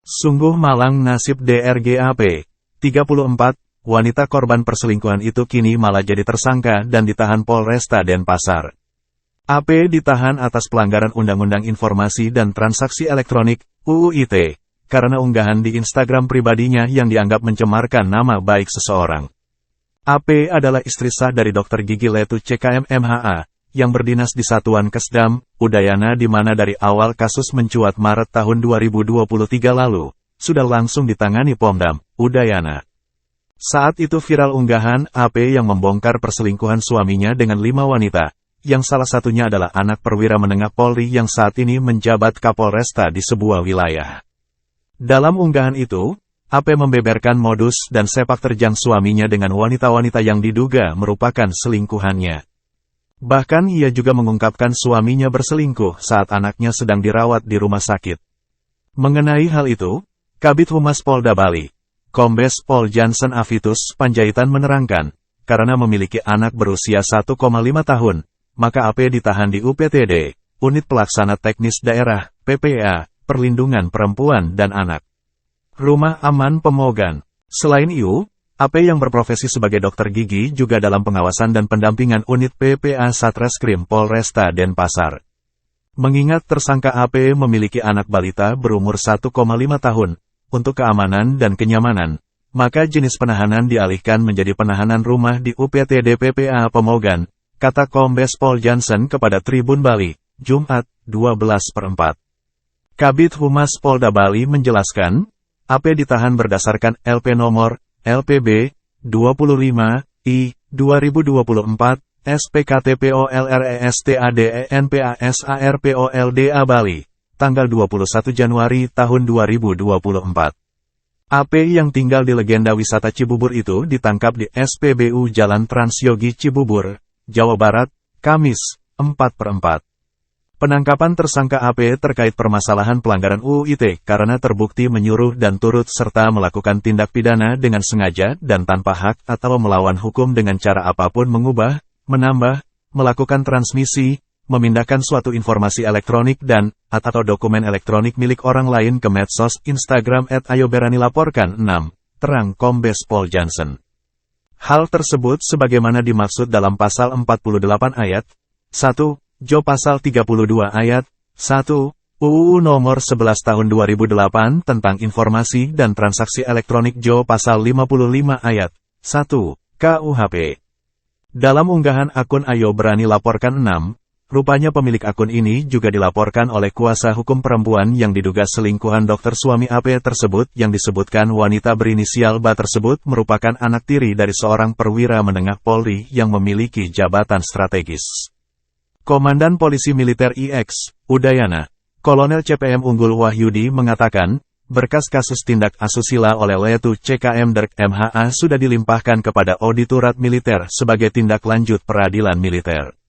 Sungguh malang nasib DRGAP. 34, wanita korban perselingkuhan itu kini malah jadi tersangka dan ditahan Polresta Denpasar. AP ditahan atas pelanggaran Undang-Undang Informasi dan Transaksi Elektronik, UU ITE, karena unggahan di Instagram pribadinya yang dianggap mencemarkan nama baik seseorang. AP adalah istri sah dari Dr. Gigi Letu CKM MHA, yang berdinas di Satuan Kesdam, Udayana di mana dari awal kasus mencuat Maret tahun 2023 lalu, sudah langsung ditangani Pomdam, Udayana. Saat itu viral unggahan AP yang membongkar perselingkuhan suaminya dengan 5 wanita, yang salah satunya adalah anak perwira menengah Polri yang saat ini menjabat Kapolresta di sebuah wilayah. Dalam unggahan itu, AP membeberkan modus dan sepak terjang suaminya dengan wanita-wanita yang diduga merupakan selingkuhannya. Bahkan ia juga mengungkapkan suaminya berselingkuh saat anaknya sedang dirawat di rumah sakit. Mengenai hal itu, Kabid Humas Polda Bali, Kombes Pol Jansen Avitus Panjaitan menerangkan, karena memiliki anak berusia 1,5 tahun, maka AP ditahan di UPTD, Unit Pelaksana Teknis Daerah, PPA, Perlindungan Perempuan dan Anak. Rumah Aman Pemogan. Selain itu, AP yang berprofesi sebagai dokter gigi juga dalam pengawasan dan pendampingan unit PPA Satreskrim Polresta Denpasar. Mengingat tersangka AP memiliki anak balita berumur 1,5 tahun, untuk keamanan dan kenyamanan, maka jenis penahanan dialihkan menjadi penahanan rumah di UPTD PPA Pemogan, kata Kombes Pol Jansen kepada Tribun Bali, Jumat, 12/4. Kabid Humas Polda Bali menjelaskan, AP ditahan berdasarkan LP nomor LPB 25 I 2024 SPKTPOLRESTADENPASARPOLDA Bali tanggal 21 Januari tahun 2024. AP yang tinggal di legenda wisata Cibubur itu ditangkap di SPBU Jalan Transyogi Cibubur, Jawa Barat, Kamis 4/4. Penangkapan tersangka AP terkait permasalahan pelanggaran UU ITE karena terbukti menyuruh dan turut serta melakukan tindak pidana dengan sengaja dan tanpa hak atau melawan hukum dengan cara apapun mengubah, menambah, melakukan transmisi, memindahkan suatu informasi elektronik dan atau dokumen elektronik milik orang lain ke medsos Instagram @ayoberani laporkan 6, terang Kombes Pol Jansen. Hal tersebut sebagaimana dimaksud dalam pasal 48 ayat 1, Jo Pasal 32 Ayat 1, UU Nomor 11 Tahun 2008 tentang Informasi dan Transaksi Elektronik Jo Pasal 55 Ayat 1, KUHP. Dalam unggahan akun Ayo Berani Laporkan 6, rupanya pemilik akun ini juga dilaporkan oleh kuasa hukum perempuan yang diduga selingkuhan dokter suami AP tersebut yang disebutkan wanita berinisial BA tersebut merupakan anak tiri dari seorang perwira menengah Polri yang memiliki jabatan strategis. Komandan Polisi Militer IX, Udayana, Kolonel CPM Unggul Wahyudi mengatakan, berkas kasus tindak asusila oleh Letu CKM DRK MHA sudah dilimpahkan kepada Auditorat Militer sebagai tindak lanjut peradilan militer.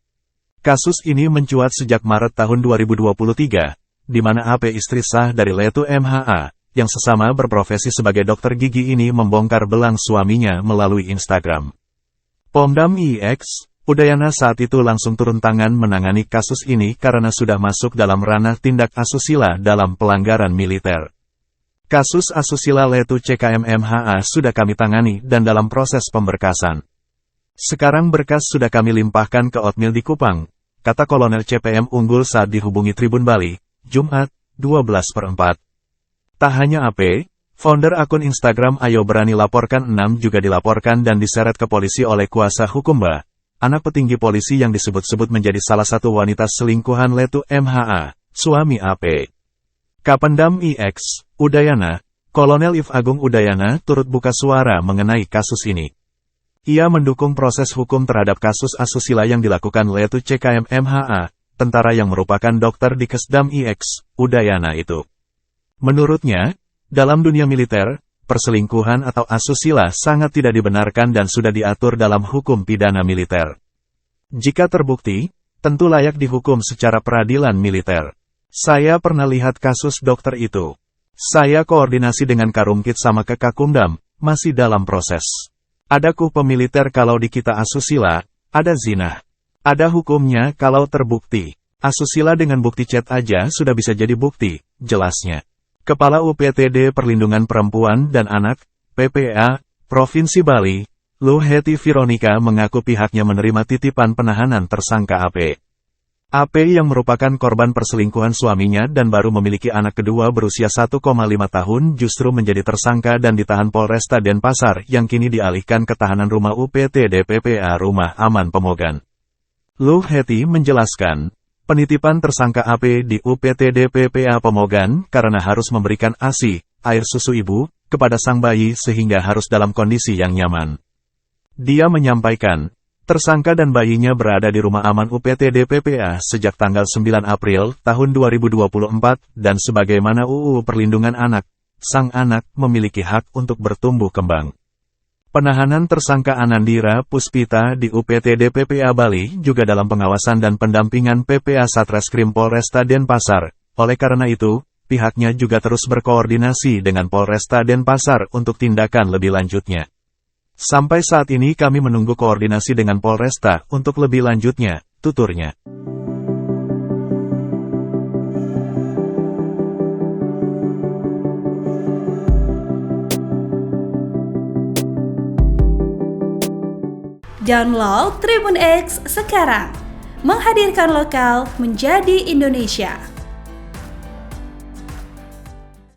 Kasus ini mencuat sejak Maret tahun 2023, di mana AP istri sah dari Letu MHA, yang sesama berprofesi sebagai dokter gigi ini membongkar belang suaminya melalui Instagram. Pomdam IX, Udayana saat itu langsung turun tangan menangani kasus ini karena sudah masuk dalam ranah tindak asusila dalam pelanggaran militer. Kasus asusila Letu CKM MHA sudah kami tangani dan dalam proses pemberkasan. Sekarang berkas sudah kami limpahkan ke Otmil di Kupang, kata Kolonel CPM Unggul saat dihubungi Tribun Bali, Jumat, 12/4. Tak hanya AP, founder akun Instagram Ayo Berani Laporkan 6 juga dilaporkan dan diseret ke polisi oleh kuasa hukum BA. Anak petinggi polisi yang disebut-sebut menjadi salah satu wanita selingkuhan Letu MHA, suami AP. Kapendam IX, Udayana, Kolonel If Agung Udayana turut buka suara mengenai kasus ini. Ia mendukung proses hukum terhadap kasus asusila yang dilakukan Letu CKM MHA, tentara yang merupakan dokter di Kesdam IX, Udayana itu. Menurutnya, dalam dunia militer, perselingkuhan atau asusila sangat tidak dibenarkan dan sudah diatur dalam hukum pidana militer. Jika terbukti, tentu layak dihukum secara peradilan militer. Saya pernah lihat kasus dokter itu. Saya koordinasi dengan Karumkit sama ke Kakumdam, masih dalam proses. Ada kuh militer kalau di kita asusila, ada zina. Ada hukumnya kalau terbukti. Asusila dengan bukti chat aja sudah bisa jadi bukti, jelasnya. Kepala UPTD Perlindungan Perempuan dan Anak, PPA, Provinsi Bali, Luheti Veronica mengaku pihaknya menerima titipan penahanan tersangka AP. AP yang merupakan korban perselingkuhan suaminya dan baru memiliki anak kedua berusia 1,5 tahun justru menjadi tersangka dan ditahan Polresta Denpasar yang kini dialihkan ke tahanan rumah UPTD PPA Rumah Aman Pemogan. Luheti menjelaskan, penitipan tersangka AP di UPTD PPA Pemogan karena harus memberikan ASI, air susu ibu, kepada sang bayi sehingga harus dalam kondisi yang nyaman. Dia menyampaikan, tersangka dan bayinya berada di rumah aman UPTD PPA sejak tanggal 9 April tahun 2024 dan sebagaimana UU Perlindungan Anak, sang anak memiliki hak untuk bertumbuh kembang. Penahanan tersangka Anandira Puspita di UPTD PPA Bali juga dalam pengawasan dan pendampingan PPA Satreskrim Polresta Denpasar. Oleh karena itu, pihaknya juga terus berkoordinasi dengan Polresta Denpasar untuk tindakan lebih lanjutnya. Sampai saat ini kami menunggu koordinasi dengan Polresta untuk lebih lanjutnya, tuturnya. Download Tribun X sekarang, menghadirkan lokal menjadi Indonesia.